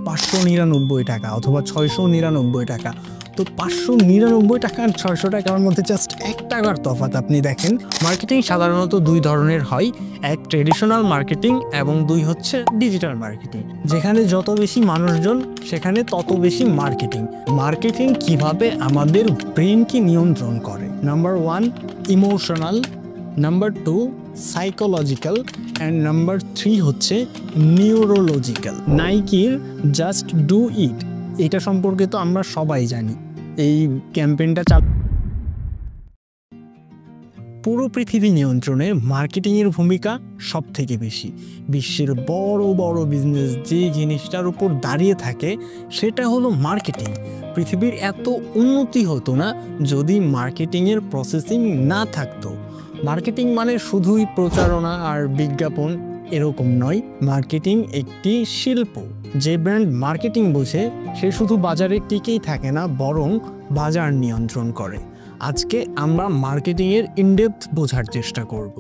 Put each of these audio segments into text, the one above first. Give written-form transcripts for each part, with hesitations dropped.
599 টাকা অথবা 699 টাকা। তো 599 টাকা আর 600 টাকার মধ্যে জাস্ট 1 টাকার তফাৎ আপনি দেখেন। মার্কেটিং সাধারণত দুই ধরনের হয়, এক ট্রেডিশনাল মার্কেটিং এবং দুই হচ্ছে ডিজিটাল মার্কেটিং। যেখানে যত বেশি মানুষজন সেখানে তত বেশি মার্কেটিং। মার্কেটিং কিভাবে আমাদের ব্রেনকে নিয়ন্ত্রণ করে? Number 1 emotional, number 2 psychological and number 3 হচ্ছে নিউরোলজিক্যাল। নাইকির জাস্ট ডু ইট, এটা সম্পর্কে তো আমরা সবাই জানি। এই ক্যাম্পেইনটা পুরো পৃথিবী নিয়ন্ত্রণে মার্কেটিংয়ের ভূমিকা সব থেকে বেশি। বিশ্বের বড় বড় বিজনেস যে জিনিসটার উপর দাঁড়িয়ে থাকে সেটা হলো মার্কেটিং। পৃথিবীর এত উন্নতি হতো না যদি মার্কেটিংয়ের প্রসেসিং না থাকতো। মার্কেটিং মানে শুধুই প্রচারণা আর বিজ্ঞাপন এরকম নয়, মার্কেটিং একটি শিল্প। যে ব্র্যান্ড মার্কেটিং বোঝে সে শুধু বাজারে টিকেই থাকে না, বরং বাজার নিয়ন্ত্রণ করে। আজকে আমরা মার্কেটিংয়ের ইনডেপথ বোঝার চেষ্টা করব।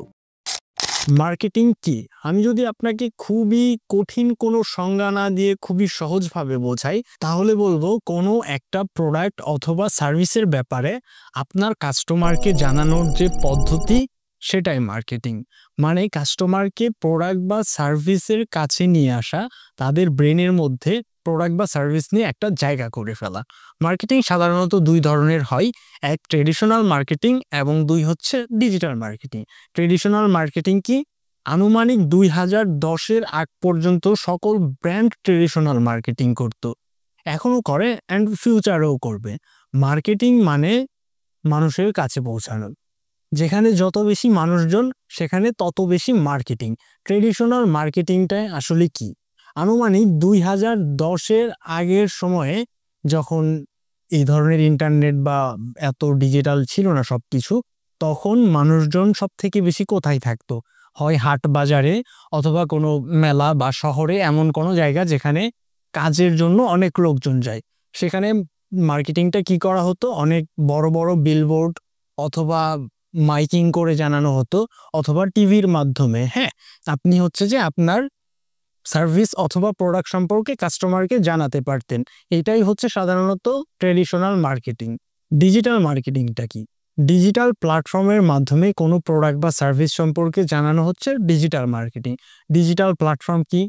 মার্কেটিং কি? আমি যদি আপনাকে খুবই কঠিন কোনো সংজ্ঞা না দিয়ে খুবই সহজভাবে বোঝাই তাহলে বলবো, কোনো একটা প্রোডাক্ট অথবা সার্ভিসের ব্যাপারে আপনার কাস্টমারকে জানানোর যে পদ্ধতি সেটাই মার্কেটিং। মানে কাস্টমারকে প্রোডাক্ট বা সার্ভিসের কাছে নিয়ে আসা, তাদের ব্রেনের মধ্যে প্রোডাক্ট বা সার্ভিস নিয়ে একটা জায়গা করে ফেলা। মার্কেটিং সাধারণত দুই ধরনের হয়, এক ট্রেডিশনাল মার্কেটিং এবং দুই হচ্ছে ডিজিটাল মার্কেটিং। ট্রেডিশনাল মার্কেটিং কি? আনুমানিক 2010-এর আগ পর্যন্ত সকল ব্র্যান্ড ট্রেডিশনাল মার্কেটিং করত, এখনও করে অ্যান্ড ফিউচারেও করবে। মার্কেটিং মানে মানুষের কাছে পৌঁছানো। যেখানে যত বেশি মানুষজন সেখানে তত বেশি মার্কেটিং। ট্রেডিশনাল মার্কেটিংটায় আসলে কি? আনুমানিক 2010-এর আগের সময়ে যখন এই ধরনের ইন্টারনেট বা এত ডিজিটাল ছিল না সব কিছু, তখন মানুষজন সব থেকে বেশি কোথায় থাকতো? হয় হাট বাজারে অথবা কোনো মেলা বা শহরে, এমন কোনো জায়গা যেখানে কাজের জন্য অনেক লোকজন যায়। সেখানে মার্কেটিংটা কি করা হতো? অনেক বড় বড় বিলবোর্ড অথবা মাইকিং করে জানানো হতো, অথবা টিভির মাধ্যমে। হ্যাঁ, আপনি হচ্ছে যে আপনার সার্ভিস অথবা প্রোডাক্ট সম্পর্কে কাস্টমারকে জানাতে পারতেন। এটাই হচ্ছে সাধারণত ট্রেডিশনাল মার্কেটিং। ডিজিটাল মার্কেটিংটা কি? ডিজিটাল প্ল্যাটফর্মের মাধ্যমে কোনো প্রোডাক্ট বা সার্ভিস সম্পর্কে জানানো হচ্ছে ডিজিটাল মার্কেটিং। ডিজিটাল প্ল্যাটফর্ম কি?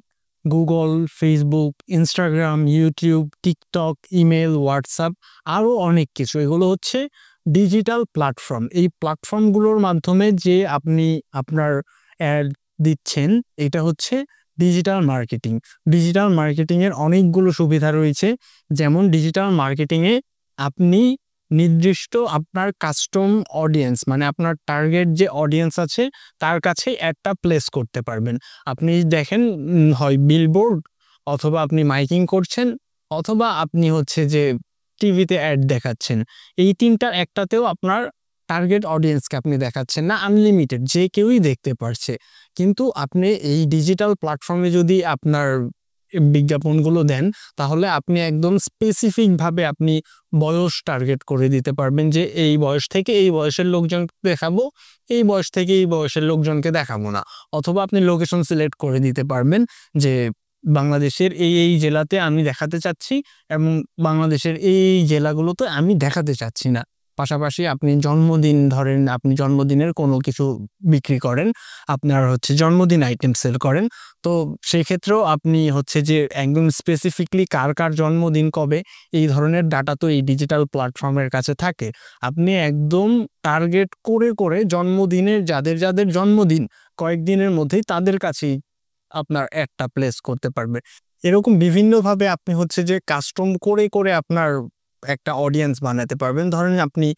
Google, Facebook, Instagram, YouTube, TikTok, email, WhatsApp, আরও অনেক কিছু। এগুলো হচ্ছে ডিজিটাল প্ল্যাটফর্ম। এই প্ল্যাটফর্মগুলোর মাধ্যমে যে আপনি আপনার অ্যাড দিচ্ছেন, এটা হচ্ছে ডিজিটাল মার্কেটিং। ডিজিটাল মার্কেটিংয়ের অনেকগুলো সুবিধা রয়েছে, যেমন ডিজিটাল মার্কেটিংয়ে আপনি নির্দিষ্ট আপনার কাস্টম অডিয়েন্স, মানে আপনার টার্গেট যে অডিয়েন্স আছে তার কাছে অ্যাডটা প্লেস করতে পারবেন। আপনি দেখেন, হয় বিলবোর্ড, অথবা আপনি মাইকিং করছেন, অথবা আপনি হচ্ছে যে টিভিতে অ্যাড দেখাচ্ছেন। এই তিনটার একটাতেও আপনার টার্গেট অডিয়েন্সকে আপনি দেখাচ্ছেন না, আনলিমিটেড যে কেউই দেখতে পারছে। কিন্তু আপনি এই ডিজিটাল প্ল্যাটফর্মে যদি আপনার বিজ্ঞাপনগুলো দেন তাহলে আপনি একদম স্পেসিফিকভাবে আপনি বয়স টার্গেট করে দিতে পারবেন, যে এই বয়স থেকে এই বয়সের লোকজনকে দেখাবো, এই বয়স থেকে এই বয়সের লোকজনকে দেখাবো না। অথবা আপনি লোকেশন সিলেক্ট করে দিতে পারবেন যে বাংলাদেশের এই এই জেলাতে আমি দেখাতে চাচ্ছি এবং বাংলাদেশের এই জেলাগুলোতে আমি দেখাতে চাচ্ছি না। পাশাপাশি আপনি জন্মদিন, ধরেন আপনি জন্মদিনের কোনো কিছু বিক্রি করেন, আপনার হচ্ছে জন্মদিন আইটেম সেল করেন, তো সেই ক্ষেত্রেও আপনি হচ্ছে যে একদম স্পেসিফিকলি কার কার জন্মদিন কবে, এই ধরনের ডাটা তো এই ডিজিটাল প্ল্যাটফর্মের কাছে থাকে। আপনি একদম টার্গেট করে করে জন্মদিনের যাদের যাদের জন্মদিন কয়েকদিনের মধ্যেই তাদের কাছেই আপনার একটা প্লেস করতে পারবে। এরকম বিভিন্নভাবে আপনি হচ্ছে যে কাস্টম করে করে আপনার একটা অডিয়েন্স বানাতে পারবেন। ধরেন আপনি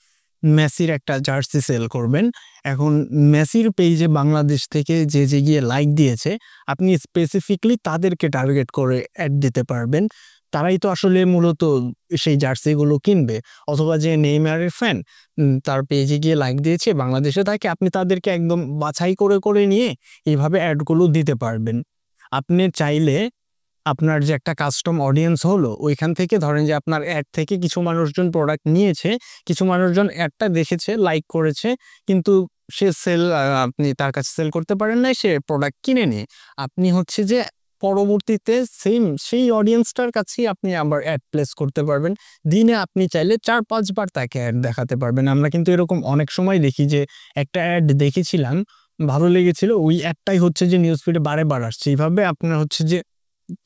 মেসির একটা জার্সি সেল করবেন, এখন মেসির পেজে বাংলাদেশ থেকে যে যে গিয়ে লাইক দিয়েছে আপনি স্পেসিফিকলি তাদেরকে টার্গেট করে অ্যাড দিতে পারবেন। তারাই তো আসলে মূলত সেই জার্সিগুলো কিনবে। অথবা যে নেইমারের ফ্যান, তার পেজে গিয়ে লাইক দিয়েছে, বাংলাদেশে থাকে, আপনি তাদেরকে একদম বাছাই করে করে নিয়ে এইভাবে অ্যাডগুলো দিতে পারবেন। আপনি চাইলে আপনার যে একটা কাস্টম অডিয়েন্স হলো, ওইখান থেকে ধরেন যে আপনার অ্যাড থেকে কিছু মানুষজন প্রোডাক্ট নিয়েছে, কিছু মানুষজন অ্যাডটা দেখেছে, লাইক করেছে, কিন্তু সে আপনি তার কাছে সেল করতে পারেন না, সে প্রোডাক্ট কিনে নিয়ে আপনি হচ্ছে যে পরবর্তীতে সেই অডিয়েন্সটার কাছেই আপনি আবার অ্যাড প্লেস করতে পারবেন। দিনে আপনি চাইলে ৪-৫ বার তাকে অ্যাড দেখাতে পারবেন। আমরা কিন্তু এরকম অনেক সময় দেখি যে একটা অ্যাড দেখেছিলাম, ভালো লেগেছিল, ওই অ্যাডটাই হচ্ছে যে নিউজ ফিডে বারে আসছে। এইভাবে আপনার হচ্ছে যে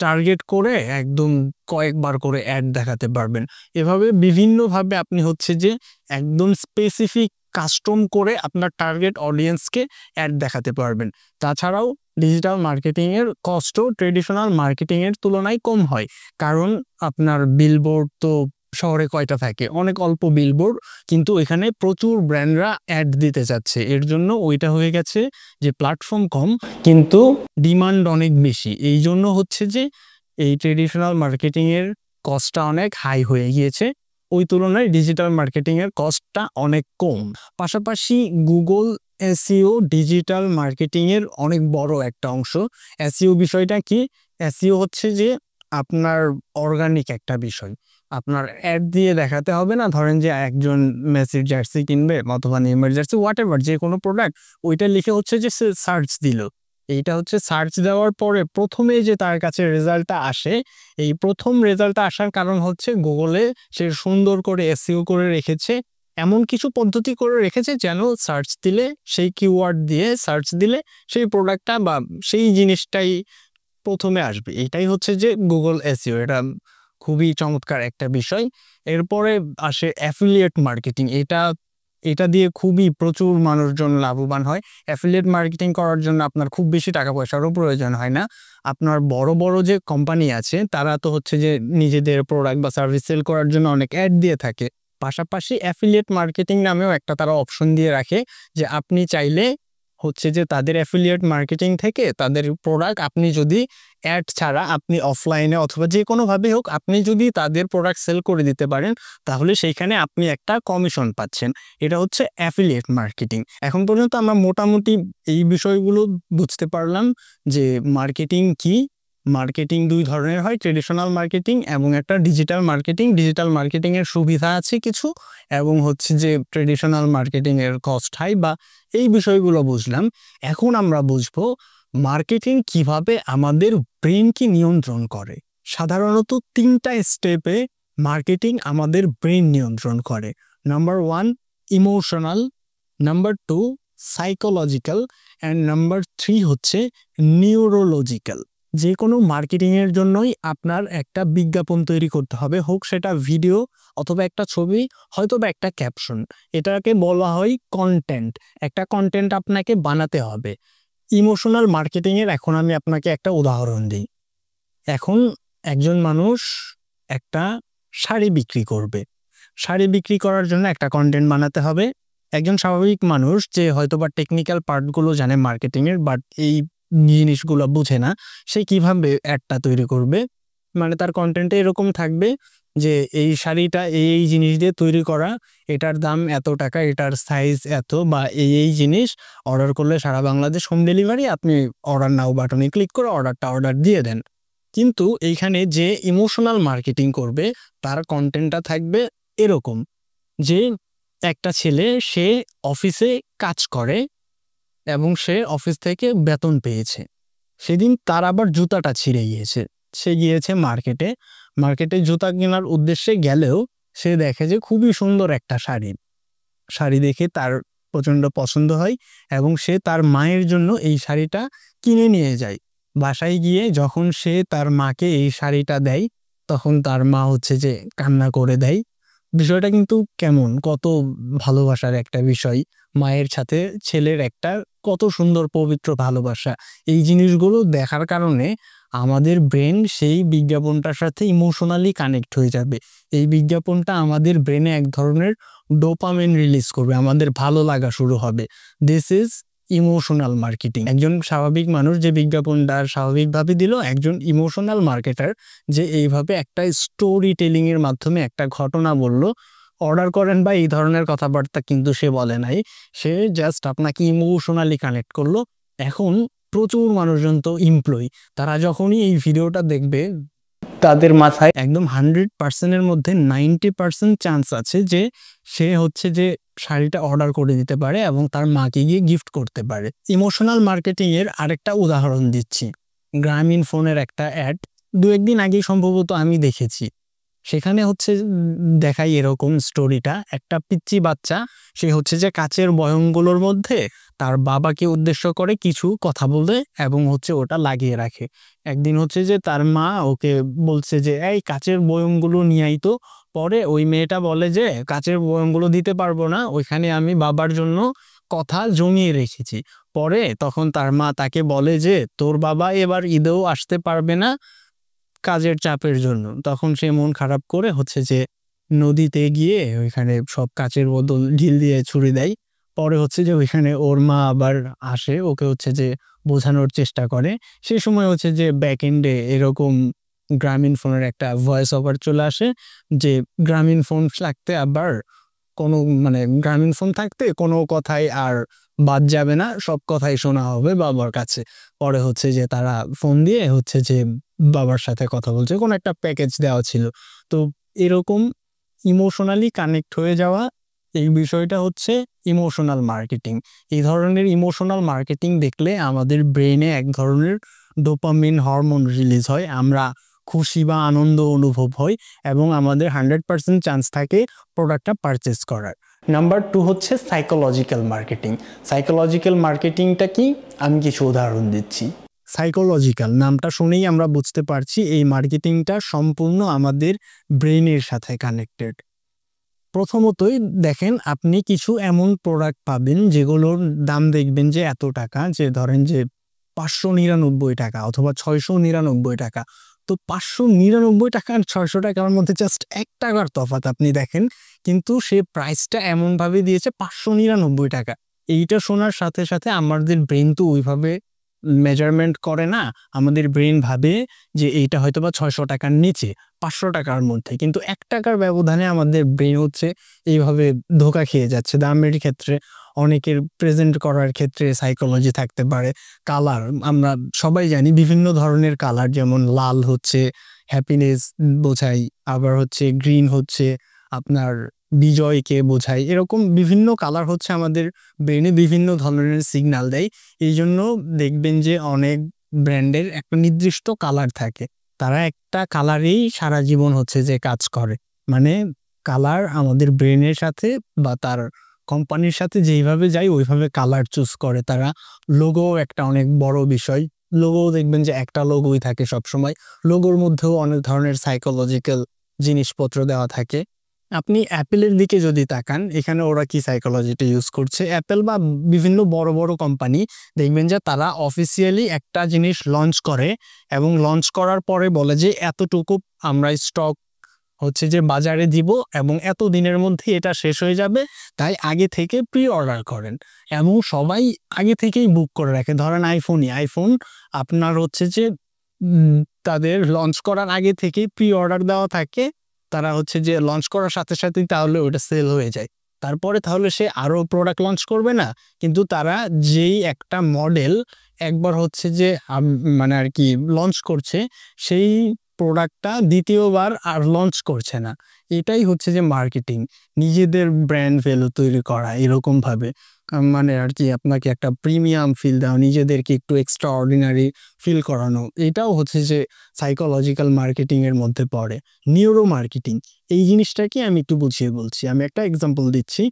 টার্গেট করে একদম কয়েকবার করে অ্যাড দেখাতে পারবেন। এভাবে বিভিন্নভাবে আপনি হচ্ছে যে একদম স্পেসিফিক কাস্টম করে আপনার টার্গেট অডিয়েন্সকে অ্যাড দেখাতে পারবেন। তাছাড়াও ডিজিটাল মার্কেটিংয়ের কস্টও ট্রেডিশনাল মার্কেটিংয়ের তুলনায় কম হয়। কারণ আপনার বিলবোর্ড তো শহরে কয়টা থাকে? অনেক অল্প বিলবোর্ড, কিন্তু এখানে প্রচুর ব্র্যান্ডরা অ্যাড দিতে চাচ্ছে। এর জন্য ওইটা হয়ে গেছে যে প্ল্যাটফর্ম কম কিন্তু ডিমান্ড অনেক বেশি। এই জন্য হচ্ছে যে এই ট্রেডিশনাল মার্কেটিংয়ের কস্টটা অনেক হাই হয়ে গিয়েছে। ওই তুলনায় ডিজিটাল মার্কেটিংয়ের কস্টটা অনেক কম। পাশাপাশি গুগল এসইও ডিজিটাল মার্কেটিংয়ের অনেক বড় একটা অংশ। এসইও বিষয়টা কি? এসইও হচ্ছে যে আপনার অর্গানিক একটা বিষয়। আপনার অ্যাড দিয়ে দেখাতে হবে না। ধরেন যে একজন মেসির জার্সি কিনবে অথবা নেইমার জার্সি, হোয়াটএভার যে কোনো প্রোডাক্ট, ওইটা লিখে হচ্ছে যে সে সার্চ দিল। এইটা হচ্ছে সার্চ দেওয়ার পরে প্রথমে যে তার কাছে রেজাল্টটা আসে, এই প্রথম রেজাল্টটা আসার কারণ হচ্ছে গুগলে সে সুন্দর করে এসইও করে রেখেছে, এমন কিছু পদ্ধতি করে রেখেছে যেন সার্চ দিলে, সেই কিওয়ার্ড দিয়ে সার্চ দিলে সেই প্রোডাক্টটা বা সেই জিনিসটাই প্রথমে আসবে। এটাই হচ্ছে যে গুগল এসইও। এটা খুবই চমৎকার একটা বিষয়। এরপরে আসে অ্যাফিলিয়েট মার্কেটিং। এটা দিয়ে খুবই প্রচুর মানুষজন লাভবান হয়। অ্যাফিলিয়েট মার্কেটিং করার জন্য আপনার খুব বেশি টাকা পয়সারও প্রয়োজন হয় না। আপনার বড় বড় যে কোম্পানি আছে তারা তো হচ্ছে যে নিজেদের প্রোডাক্ট বা সার্ভিস সেল করার জন্য অনেক অ্যাড দিয়ে থাকে। পাশাপাশি অ্যাফিলিয়েট মার্কেটিং নামেও একটা তারা অপশন দিয়ে রাখে যে আপনি চাইলে হচ্ছে যে তাদের অ্যাফিলিয়েট মার্কেটিং থেকে তাদের প্রোডাক্ট আপনি যদি অ্যাড ছাড়া আপনি অফলাইনে অথবা যে কোনোভাবে হোক আপনি যদি তাদের প্রোডাক্ট সেল করে দিতে পারেন, তাহলে সেইখানে আপনি একটা কমিশন পাচ্ছেন। এটা হচ্ছে অ্যাফিলিয়েট মার্কেটিং। এখন পর্যন্ত আমরা মোটামুটি এই বিষয়গুলো বুঝতে পারলাম যে মার্কেটিং কি। মার্কেটিং দুই ধরনের হয়, ট্রেডিশনাল মার্কেটিং এবং একটা ডিজিটাল মার্কেটিং। ডিজিটাল মার্কেটিংয়ের সুবিধা আছে কিছু, এবং হচ্ছে যে ট্রেডিশনাল মার্কেটিংয়ের কস্ট হাই, বা এই বিষয়গুলো বুঝলাম। এখন আমরা বুঝবো মার্কেটিং কিভাবে আমাদের ব্রেনকে নিয়ন্ত্রণ করে। সাধারণত 3টা স্টেপে মার্কেটিং আমাদের ব্রেন নিয়ন্ত্রণ করে। Number 1 emotional, number 2 psychological, and number 3 হচ্ছে নিউরোলজিক্যাল। যে কোনো মার্কেটিংয়ের জন্যই আপনার একটা বিজ্ঞাপন তৈরি করতে হবে, হোক সেটা ভিডিও অথবা একটা ছবি, হয়তো বা একটা ক্যাপশন। এটাকে বলা হয় কন্টেন্ট। একটা কন্টেন্ট আপনাকে বানাতে হবে। ইমোশনাল মার্কেটিংয়ের এখন আমি আপনাকে একটা উদাহরণ দিই। এখন একজন মানুষ একটা শাড়ি বিক্রি করবে। শাড়ি বিক্রি করার জন্য একটা কন্টেন্ট বানাতে হবে। একজন স্বাভাবিক মানুষ যে হয়তোবা টেকনিক্যাল পার্টগুলো জানে মার্কেটিংয়ের, বাট এই জিনিসগুলো বুঝে না, সে কিভাবে অ্যাডটা তৈরি করবে? মানে তার কন্টেন্টে এরকম থাকবে যে এই শাড়িটা এই জিনিস দিয়ে তৈরি করা, এটার দাম এত টাকা, এটার সাইজ এত, বা এই জিনিস অর্ডার করলে সারা বাংলাদেশ হোম ডেলিভারি, আপনি অর্ডার নাও বাটনে ক্লিক করে অর্ডার দিয়ে দেন। কিন্তু এইখানে যে ইমোশনাল মার্কেটিং করবে তার কন্টেন্টটা থাকবে এরকম যে একটা ছেলে, সে অফিসে কাজ করে এবং সে অফিস থেকে বেতন পেয়েছে। সেদিন তার আবার জুতাটা ছিঁড়ে গিয়েছে। সে গিয়েছে মার্কেটে জুতা কেনার উদ্দেশ্যে গেলেও সে দেখে যে খুবই সুন্দর একটা শাড়ি দেখে তার প্রচণ্ড পছন্দ হয় এবং সে তার মায়ের জন্য এই শাড়িটা কিনে নিয়ে যায়। বাসায় গিয়ে যখন সে তার মাকে এই শাড়িটা দেয়, তখন তার মা হচ্ছে যে কান্না করে দেয়। বিষয়টা কিন্তু কেমন, কত ভালোবাসার একটা বিষয়। মায়ের সাথে ছেলের একটা কত সুন্দর পবিত্র ভালোবাসা। এই জিনিসগুলো দেখার কারণে আমাদের ব্রেন সেই বিজ্ঞাপনটার সাথে ইমোশনালি কানেক্ট হয়ে যাবে। এই বিজ্ঞাপনটা আমাদের ব্রেনে এক ধরনের ডোপামিন রিলিজ করবে, আমাদের ভালো লাগা শুরু হবে। This is emotional marketing. একজন স্বাভাবিক মানুষ যে বিজ্ঞাপনটা স্বাভাবিকভাবে দিল, একজন ইমোশনাল মার্কেটার যে এইভাবে একটা স্টোরি টেলিং এর মাধ্যমে একটা ঘটনা বলল, অর্ডার করেন বা এই ধরনের কথাবার্তা কিন্তু সে বলে নাই, সে জাস্ট আপনাকে ইমোশনালি কানেক্ট করলো। এখন প্রচুর মানুষজন তো এমপ্লয়ি, তারা যখনই এই ভিডিওটা দেখবে তাদের মাথায় একদম 100%-এর মধ্যে 90% চান্স আছে যে সে হচ্ছে যে শাড়িটা অর্ডার করে দিতে পারে এবং তার মাকে গিয়ে গিফট করতে পারে। ইমোশনাল মার্কেটিং এর আরেকটা উদাহরণ দিচ্ছি। গ্রামীণ ফোনের একটা অ্যাড 2-1 দিন আগেই সম্ভবত আমি দেখেছি। সেখানে হচ্ছে দেখায় এরকম স্টোরিটা, একটা পিচ্চি বাচ্চা সে হচ্ছে যে কাচের বয়মগুলোর মধ্যে তার বাবাকে উদ্দেশ্য করে কিছু কথা বলে এবং হচ্ছে ওটা লাগিয়ে রাখে। একদিন হচ্ছে যে তার মা ওকে বলছে যে এই কাচের বয়মগুলো নিয়ে আই তো। পরে ওই মেয়েটা বলে যে কাচের বয়মগুলো দিতে পারবো না, ওইখানে আমি বাবার জন্য কথা জমিয়ে রেখেছি। পরে তখন তার মা তাকে বলে যে তোর বাবা এবার ঈদেও আসতে পারবে না কাজের চাপের জন্য। তখন সে মন খারাপ করে হচ্ছে যে নদীতে গিয়ে ওইখানে সব কাচের বোতল ঢিল দিয়ে ছুড়ে দেয়। পরে হচ্ছে যে ওইখানে ওর মা আবার আসে, ওকে হচ্ছে যে বোঝানোর চেষ্টা করে। সে সময় হচ্ছে যে ব্যাক এন্ডে এরকম গ্রামীণ ফোনের একটা ভয়েস ওভার চলে আসে যে গ্রামীণ ফোন থাকতে আবার কোনো মানে গ্রামীণ ফোন থাকতে কোনো কথাই আর বাদ যাবে না, সব কথাই শোনা হবে বাবার কাছে। পরে হচ্ছে যে তারা ফোন দিয়ে হচ্ছে যে বাবার সাথে কথা বলছে, কোনো একটা প্যাকেজ দেওয়া ছিল। তো এরকম ইমোশনালি কানেক্ট হয়ে যাওয়া, এই বিষয়টা হচ্ছে ইমোশনাল মার্কেটিং। এই ধরনের ইমোশনাল মার্কেটিং দেখলে আমাদের ব্রেনে এক ধরনের ডোপামিন হরমোন রিলিজ হয়, আমরা খুশি বা আনন্দ অনুভব হয় এবং আমাদের 100% চান্স থাকে প্রোডাক্টটা পারচেস করার। নাম্বার 2 হচ্ছে সাইকোলজিক্যাল মার্কেটিং। সাইকোলজিক্যাল মার্কেটিংটা কি, আমি কিছু উদাহরণ দিচ্ছি। সাইকোলজিক্যাল নামটা শুনেই আমরা বুঝতে পারছি এই মার্কেটিংটা সম্পূর্ণ আমাদের ব্রেনের সাথে কানেক্টেড। প্রথমতই দেখেন, আপনি কিছু এমন প্রোডাক্ট পাবেন যেগুলোর দাম দেখবেন যে এত টাকা, যে ধরেন যে 599 টাকা অথবা 699 টাকা। তো 599 টাকা আর 600 টাকার মধ্যে জাস্ট 1 টাকার তফাৎ আপনি দেখেন, কিন্তু সে প্রাইসটা এমনভাবে দিয়েছে 599 টাকা। এইটা শোনার সাথে সাথে আমাদের ব্রেন তো ওইভাবে মেজারমেন্ট করে না, আমাদের ব্রেন ভাবে যে এইটা হয়তো বা 600 টাকার নিচে, 500 টাকার মধ্যে, কিন্তু 1 টাকার ব্যবধানে আমাদের ব্রেন হচ্ছে এইভাবে ধোঁকা খেয়ে যাচ্ছে। দামের ক্ষেত্রে অনেকের প্রেজেন্ট করার ক্ষেত্রে সাইকোলজি থাকতে পারে। কালার আমরা সবাই জানি, বিভিন্ন ধরনের কালার, যেমন লাল হচ্ছে হ্যাপিনেস বোঝায়, আবার হচ্ছে গ্রিন হচ্ছে আপনার বিজয়কে বোঝায়। এরকম বিভিন্ন কালার হচ্ছে আমাদের ব্রেনে বিভিন্ন ধরনের সিগন্যাল দেয়। এই জন্য দেখবেন যে অনেক ব্র্যান্ডের একটা নির্দিষ্ট কালার থাকে, তারা একটা কালারেই সারা জীবন হচ্ছে যে কাজ করে। মানে কালার আমাদের ব্রেনের সাথে বা তার কোম্পানির সাথে যেইভাবে যায় ওইভাবে কালার চুজ করে তারা। লোগো একটা অনেক বড় বিষয়। লোগো দেখবেন যে একটা লোগোই থাকে সবসময়। লোগোর মধ্যেও অনেক ধরনের সাইকোলজিক্যাল জিনিসপত্র দেওয়া থাকে। আপনি অ্যাপেলের দিকে যদি তাকান, এখানে ওরা কি সাইকোলজিটা ইউজ করছে, অ্যাপেল বা বিভিন্ন বড় বড় কোম্পানি দেখবেন যে তারা অফিসিয়ালি একটা জিনিস লঞ্চ করে এবং লঞ্চ করার পরে বলে যে এতটুকু আমরা স্টক হচ্ছে যে বাজারে দিব এবং এত দিনের মধ্যে এটা শেষ হয়ে যাবে, তাই আগে থেকে প্রি অর্ডার করেন। এবং সবাই আগে থেকেই বুক করে রাখে। ধরেন আইফোন আপনার হচ্ছে যে তাদের লঞ্চ করার আগে থেকেই প্রি অর্ডার দেওয়া থাকে। তারা হচ্ছে যে লঞ্চ করার সাথে সাথেই তাহলে ওটা সেল হয়ে যায়। তারপরে তাহলে সে আরও প্রোডাক্ট লঞ্চ করবে না, কিন্তু তারা যেই একটা মডেল একবার হচ্ছে যে মানে আর কি লঞ্চ করছে, সেই প্রোডাক্টটা দ্বিতীয়বার আর লঞ্চ করছে না। এটাই হচ্ছে যে মার্কেটিং, নিজেদের ব্র্যান্ড ভ্যালু তৈরি করা এরকমভাবে। মানে আর কি আপনাকে একটা প্রিমিয়াম ফিল দেওয়া, নিজেদেরকে একটু এক্সট্রা অর্ডিনারি ফিল করানো, এটাও হচ্ছে যে সাইকোলজিক্যাল মার্কেটিং এর মধ্যে পড়ে। নিউরো মার্কেটিং, এই জিনিসটা কি আমি একটু বুঝিয়ে বলছি। আমি একটা এক্সাম্পল দিচ্ছি,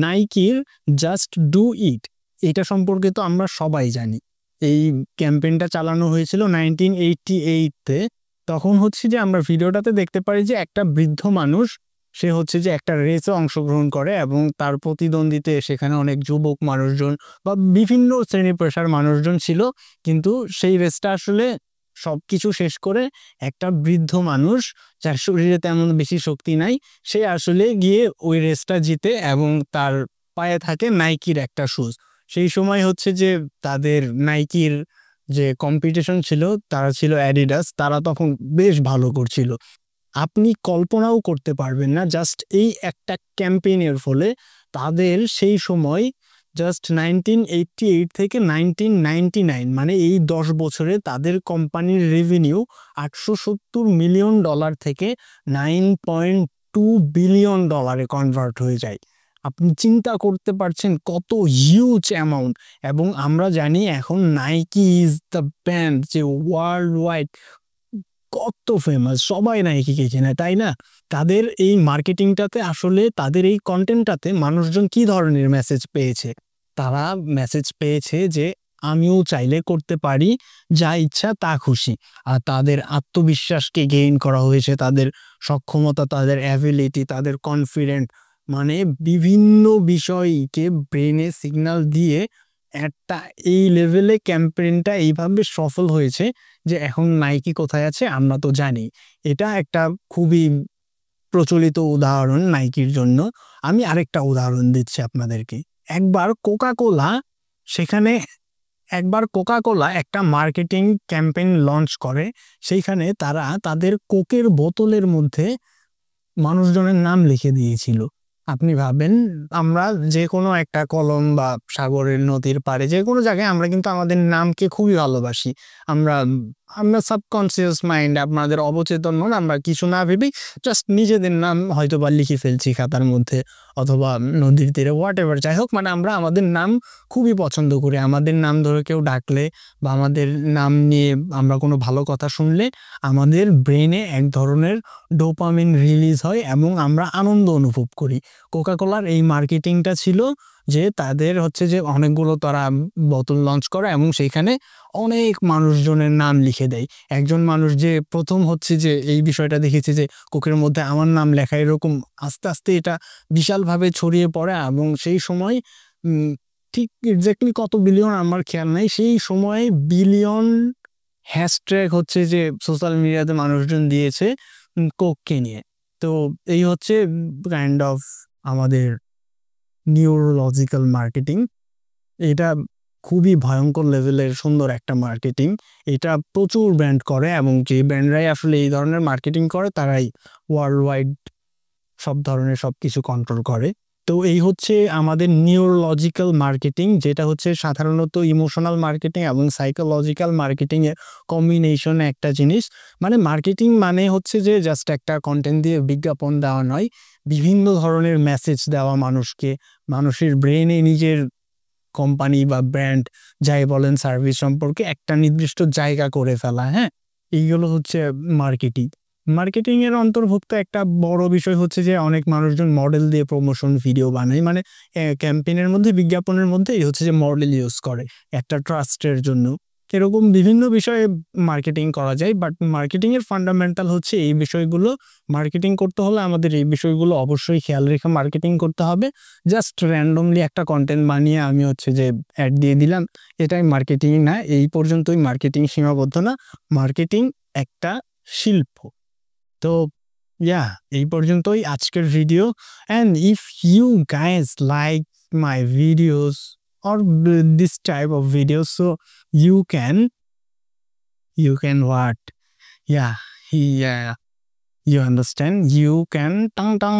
নাইকির জাস্ট ডু ইট, এটা সম্পর্কে তো আমরা সবাই জানি। এই ক্যাম্পেইনটা চালানো হয়েছিল 1988-তে। তখন হচ্ছে যে আমরা ভিডিওটাতে দেখতে পারি যে একটা বৃদ্ধ মানুষ, সে হচ্ছে যে একটা রেসে অংশগ্রহণ করে এবং তার প্রতিদ্বন্দ্বিতে সেখানে অনেক যুবক মানুষজন বা বিভিন্ন শ্রেণী পেশার মানুষজন ছিল, কিন্তু সেই রেসটা আসলে সবকিছু শেষ করে একটা বৃদ্ধ মানুষ, যার শরীরে তেমন বেশি শক্তি নাই, সে আসলে গিয়ে ওই রেসটা জিতে এবং তার পায়ে থাকে নাইকির একটা শুজ। সেই সময় হচ্ছে যে তাদের নাইকির যে কম্পিটিশন ছিল তারা ছিল অ্যাডিডাস, তারা তখন বেশ ভালো করছিল। আপনি কল্পনাও করতে পারবেন না, জাস্ট এই একটা ক্যাম্পেইনের ফলে তাদের সেই সময় জাস্ট 1988 থেকে 1999 মানে এই 10 বছরে তাদের কোম্পানির রেভিনিউ $870 মিলিয়ন থেকে $9.2 বিলিয়ন কনভার্ট হয়ে যায়। আপনি চিন্তা করতে পারছেন কত হিউজ অ্যামাউন্ট। এবং আমরা জানি এখন নাইকি ইজ দ্য ব্র্যান্ড যে ওয়ার্ল্ড ওয়াইড কত ফেমাস, সবাই নাইকিকে চেনে, তাই না? তাদের এই মার্কেটিংটাতে আসলে তাদের এই কন্টেন্টটাতে মানুষজন কি ধরনের মেসেজ পেয়েছে? তারা মেসেজ পেয়েছে যে আমিও চাইলে করতে পারি, যা ইচ্ছা তা খুশি। আর তাদের আত্মবিশ্বাসকে গেইন করা হয়েছে, তাদের সক্ষমতা, তাদের অ্যাবিলিটি, তাদের কনফিডেন্ট, মানে বিভিন্ন বিষয়কে ব্রেনে সিগন্যাল দিয়ে একটা এই লেভেলে ক্যাম্পেইনটা এইভাবে সফল হয়েছে যে এখন নাইকি কোথায় আছে আমরা তো জানি। এটা একটা খুবই প্রচলিত উদাহরণ নাইকির জন্য। আমি আরেকটা উদাহরণ দিচ্ছি আপনাদেরকে। একবার কোকা কোলা সেখানে একবার কোকা কোলা একটা মার্কেটিং ক্যাম্পেইন লঞ্চ করে। সেইখানে তারা তাদের কোকের বোতলের মধ্যে মানুষজনের নাম লিখে দিয়েছিল। আপনি ভাবেন, আমরা যে কোনো একটা কলম বা সাগরের নদীর পাড়ে যে কোনো জায়গায় আমরা কিন্তু আমাদের নামকে খুবই ভালোবাসি। আমরা আমরা সাবকনসিয়াস মাইন্ড, আপনাদের অবচেতন মন, আমরা কিছু না ভেবেই জাস্ট নিজেদের নাম হয়তোবা লিখে ফেলছি খাতার মধ্যে অথবা নদীর তীরে, হোয়াট এভার, যাই হোক, মানে আমরা আমাদের নাম খুবই পছন্দ করি। আমাদের নাম ধরে কেউ ডাকলে বা আমাদের নাম নিয়ে আমরা কোনো ভালো কথা শুনলে আমাদের ব্রেনে এক ধরনের ডোপামিন রিলিজ হয় এবং আমরা আনন্দ অনুভব করি। কোকা কোলার এই মার্কেটিংটা ছিল যে তাদের হচ্ছে যে অনেকগুলো তারা বোতল লঞ্চ করে এবং সেইখানে অনেক মানুষজনের নাম লিখে দেয়। একজন মানুষ যে প্রথম হচ্ছে যে এই বিষয়টা দেখেছে যে কোকের মধ্যে আমার নাম লেখা, এরকম আস্তে আস্তে এটা বিশালভাবে ছড়িয়ে পড়ে এবং সেই সময় ঠিক এক্স্যাক্টলি কত বিলিয়ন আমার খেয়াল নাই, সেই সময় বিলিয়ন হ্যাশট্যাগ হচ্ছে যে সোশ্যাল মিডিয়াতে মানুষজন দিয়েছে কোককে নিয়ে। তো এই হচ্ছে কাইন্ড অফ আমাদের নিউরোলজিক্যাল মার্কেটিং। এটা খুবই ভয়ঙ্কর লেভেলের সুন্দর একটা মার্কেটিং। এটা প্রচুর ব্র্যান্ড করে এবং যে ব্র্যান্ডরাই আসলে এই ধরনের মার্কেটিং করে তারাই ওয়ার্ল্ড ওয়াইড সব ধরনের সবকিছু কন্ট্রোল করে। তো এই হচ্ছে আমাদের নিউরোলজিক্যাল মার্কেটিং, যেটা হচ্ছে সাধারণত ইমোশনাল মার্কেটিং এবং সাইকোলজিক্যাল মার্কেটিং এর কম্বিনেশন একটা জিনিস। মানে মার্কেটিং মানে হচ্ছে যে জাস্ট একটা কন্টেন্ট দিয়ে বিজ্ঞাপন দেওয়া নয়, বিভিন্ন ধরনের মেসেজ দেওয়া মানুষকে, মানুষের ব্রেনে নিজের কোম্পানি বা ব্র্যান্ড যাই বলেন সার্ভিস সম্পর্কে একটা নির্দিষ্ট জায়গা করে ফেলা। হ্যাঁ, এইগুলো হচ্ছে মার্কেটিং। মার্কেটিং এর অন্তর্ভুক্ত একটা বড় বিষয় হচ্ছে যে অনেক মানুষজন মডেল দিয়ে প্রমোশন ভিডিও বানায়, মানে ক্যাম্পেইনের মধ্যে, বিজ্ঞাপনের মধ্যে এই হচ্ছে যে মডেল ইউজ করে একটা ট্রাস্টের জন্য। এরকম বিভিন্ন বিষয়ে মার্কেটিং করা যায়, বাট মার্কেটিং এর ফান্ডামেন্টাল হচ্ছে এই বিষয়গুলো। মার্কেটিং করতে হলে আমাদের এই বিষয়গুলো অবশ্যই খেয়াল রেখে মার্কেটিং করতে হবে। জাস্ট র্যান্ডমলি একটা কন্টেন্ট বানিয়ে আমি হচ্ছে যে অ্যাড দিয়ে দিলাম, এটাই মার্কেটিং না। এই পর্যন্তই মার্কেটিং সীমাবদ্ধ না, মার্কেটিং একটা শিল্প। তো এই পর্যন্তই আজকের video. And if you guys like my videos or this type of videos, so you can what, yeah, you understand, you can tang tang